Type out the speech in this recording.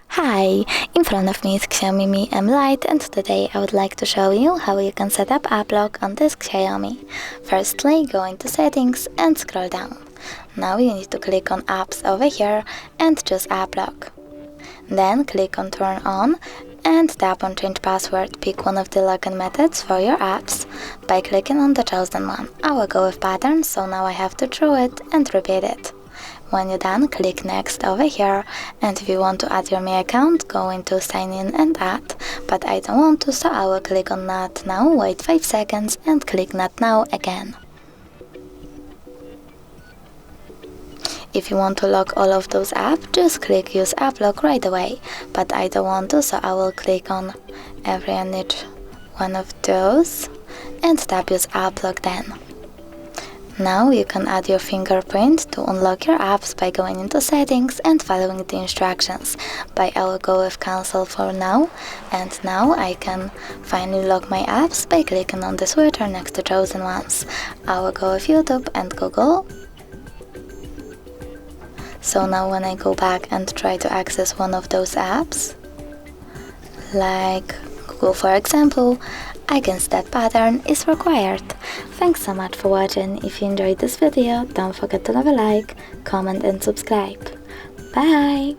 Hi, in front of me is XIAOMI Mi Lite, and today I would like to show you how you can set up app lock on this XIAOMI. Firstly, go into settings and scroll down. Now you need to click on apps over here and choose app lock. Then click on turn on and tap on change password. Pick one of the login methods for your apps by clicking on the chosen one. I will go with pattern, so now I have to draw it and repeat it. When you're done, click next over here, and if you want to add your Mi account, go into sign in and add, but I don't want to, so I will click on not now, wait 5 seconds and click not now again. If you want to lock all of those apps, just click use app lock right away, but I don't want to, so I will click on every and each one of those and tap use app lock then. Now you can add your fingerprint to unlock your apps by going into settings and following the instructions. But I will go with cancel for now, and now I can finally lock my apps by clicking on the switcher next to chosen ones. I will go with YouTube and Google. So now when I go back and try to access one of those apps, like Google for example, I can see that pattern is required. Thanks so much for watching. If you enjoyed this video, don't forget to leave a like, comment and subscribe. Bye!